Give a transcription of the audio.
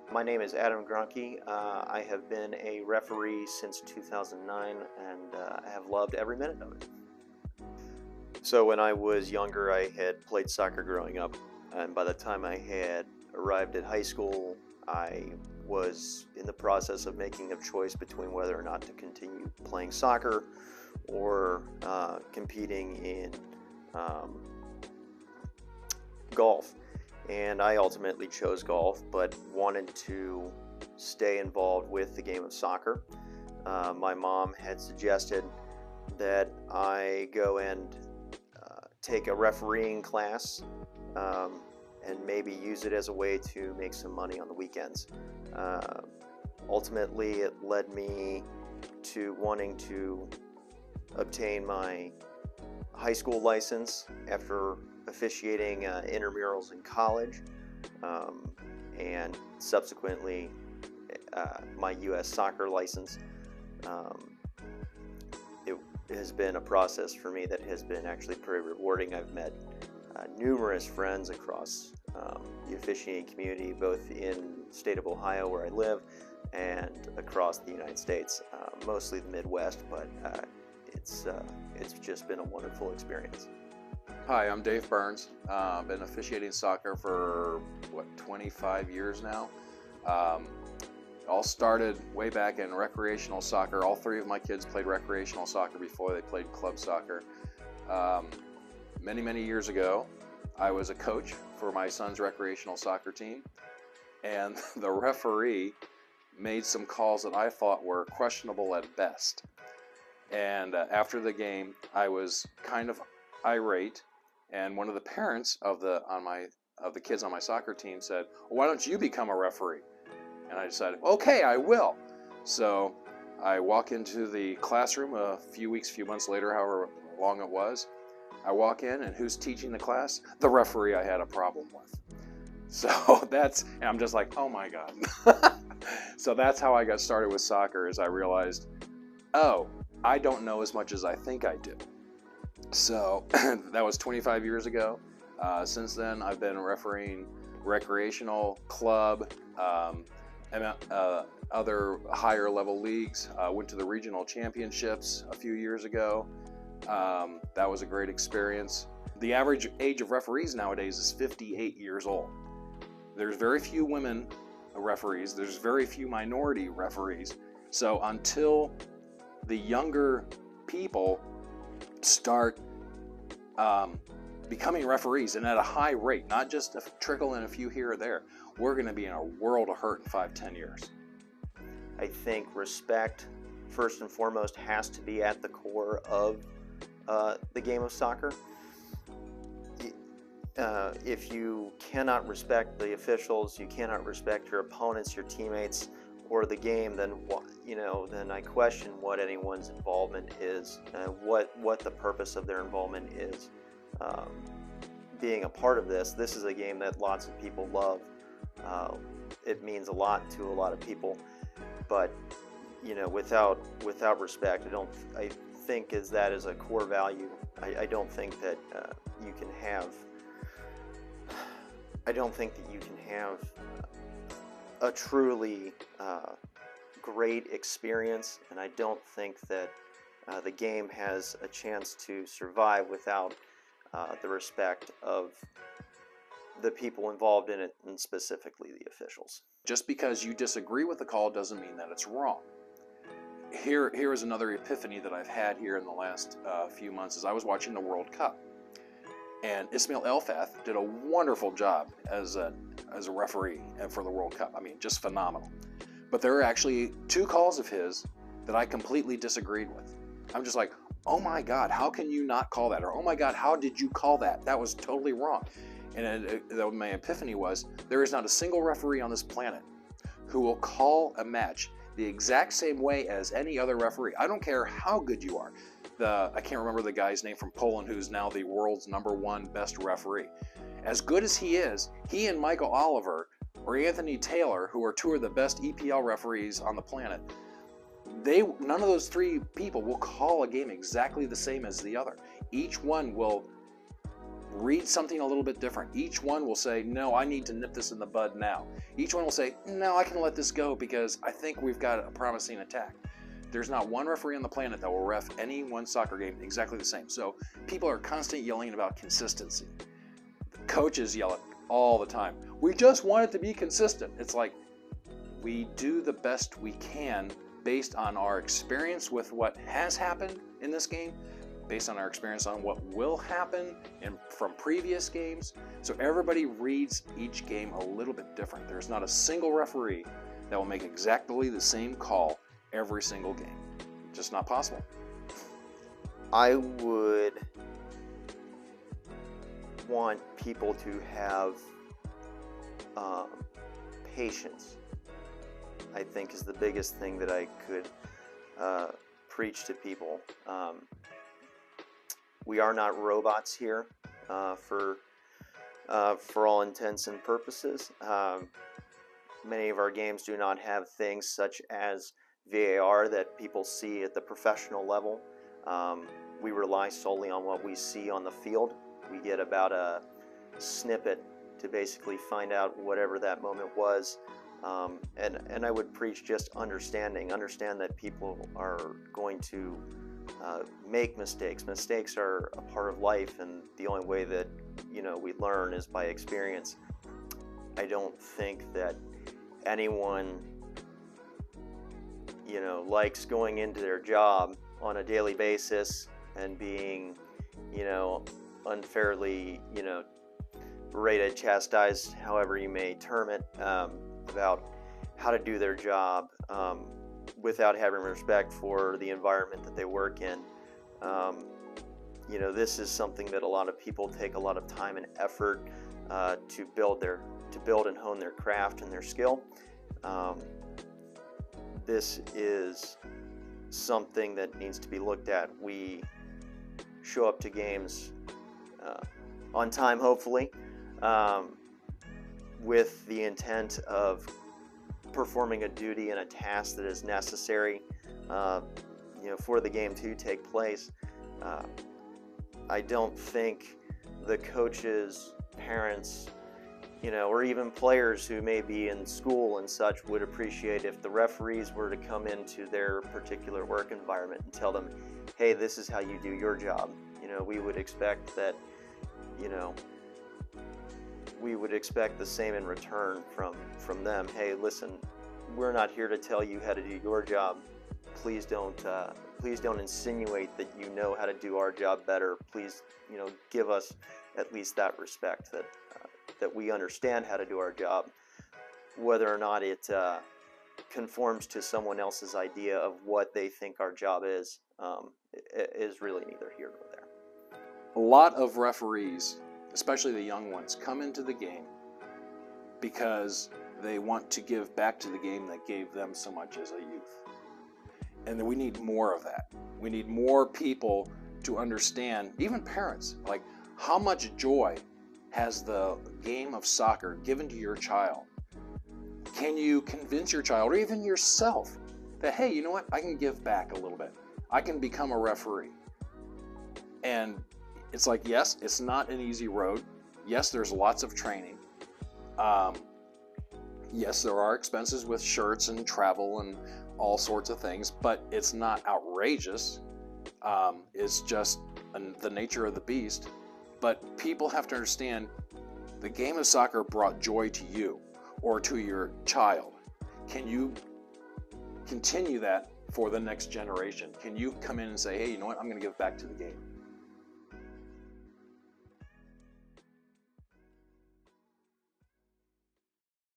My name is Adam Grunke. I have been a referee since 2009 and I have loved every minute of it. So when I was younger, I had played soccer growing up, and by the time I had arrived at high school, I was in the process of making a choice between whether or not to continue playing soccer or competing in golf. And I ultimately chose golf, but wanted to stay involved with the game of soccer. My mom had suggested that I go and take a refereeing class and maybe use it as a way to make some money on the weekends. Ultimately, it led me to wanting to obtain my high school license after officiating intramurals in college, and subsequently my U.S. soccer license. It has been a process for me that has been actually pretty rewarding. I've met numerous friends across the officiating community, both in the state of Ohio where I live and across the United States, mostly the Midwest, but it's just been a wonderful experience. Hi, I'm Dave Burns. I've been officiating soccer for, 25 years now. All started way back in recreational soccer. All three of my kids played recreational soccer before they played club soccer. Many, many years ago, I was a coach for my son's recreational soccer team, and the referee made some calls that I thought were questionable at best. And after the game, I was kind of irate. And one of the parents of the kids on my soccer team said, well, "Why don't you become a referee?" And I decided, okay, I will. So I walk into the classroom a few months later, however long it was. I walk in, and who's teaching the class? The referee I had a problem with. So and I'm just like, oh my God. So that's how I got started with soccer, is I realized, oh, I don't know as much as I think I do. So that was 25 years ago. Since then, I've been refereeing recreational, club, and other higher level leagues. Went to the regional championships a few years ago. That was a great experience. The average age of referees nowadays is 58 years old. There's very few women referees. There's very few minority referees. So until the younger people start becoming referees, and at a high rate, not just a trickle in a few here or there, we're going to be in a world of hurt in 5-10 years. I think respect, first and foremost, has to be at the core of the game of soccer. If you cannot respect the officials, you cannot respect your opponents, your teammates, or the game, then then I question what anyone's involvement is, what the purpose of their involvement is. Being a part of this is a game that lots of people love. It means a lot to a lot of people, but without respect, I think that is a core value. I don't think that you can have. I don't think that you can have a truly great experience, and I don't think that the game has a chance to survive without the respect of the people involved in it, and specifically the officials. Just because you disagree with the call doesn't mean that it's wrong. Here is another epiphany that I've had here in the last few months. As I was watching the World Cup, and Ismail Elfath did a wonderful job as a referee for the World Cup. I mean, just phenomenal. But there are actually two calls of his that I completely disagreed with. I'm just like, oh my God, how can you not call that? Or, oh my God, how did you call that? That was totally wrong. And my epiphany was, there is not a single referee on this planet who will call a match the exact same way as any other referee. I don't care how good you are. I can't remember the guy's name from Poland, who's now the world's #1 best referee. As good as he is, he and Michael Oliver or Anthony Taylor, who are two of the best EPL referees on the planet, none of those three people will call a game exactly the same as the other. Each one will read something a little bit different. Each one will say, no, I need to nip this in the bud now. Each one will say, no, I can let this go because I think we've got a promising attack. There's not one referee on the planet that will ref any one soccer game exactly the same. So people are constantly yelling about consistency. Coaches yell it all the time. We just want it to be consistent. It's like, we do the best we can based on our experience with what has happened in this game, based on our experience on what will happen from previous games. So everybody reads each game a little bit different. There's not a single referee that will make exactly the same call every single game. Just not possible. I would want people to have patience, I think, is the biggest thing that I could preach to people. We are not robots here for all intents and purposes. Many of our games do not have things such as VAR that people see at the professional level. We rely solely on what we see on the field. We get about a snippet to basically find out whatever that moment was. And I would preach just understand that people are going to make mistakes. Mistakes are a part of life, and the only way that we learn is by experience. I don't think that anyone likes going into their job on a daily basis and being unfairly berated, chastised, however you may term it, about how to do their job without having respect for the environment that they work in. This is something that a lot of people take a lot of time and effort to build and hone their craft and their skill. This is something that needs to be looked at. We show up to games on time, hopefully, with the intent of performing a duty and a task that is necessary for the game to take place. I don't think the coaches, parents, or even players who may be in school and such would appreciate if the referees were to come into their particular work environment and tell them, hey, this is how you do your job. We would expect that, we would expect the same in return from them. Hey, listen, we're not here to tell you how to do your job. Please don't insinuate that you know how to do our job better. Please, give us at least that respect that we understand how to do our job. Whether or not it conforms to someone else's idea of what they think our job is really neither here nor there. A lot of referees, especially the young ones, come into the game because they want to give back to the game that gave them so much as a youth. And we need more of that. We need more people to understand, even parents, like how much joy has the game of soccer given to your child? Can you convince your child, or even yourself, that, hey, you know what, I can give back a little bit. I can become a referee. And it's like, yes, it's not an easy road. Yes, there's lots of training. Yes, there are expenses with shirts and travel and all sorts of things, but it's not outrageous. It's just the nature of the beast. But people have to understand the game of soccer brought joy to you or to your child. Can you continue that for the next generation? Can you come in and say, hey, you know what, I'm going to give back to the game?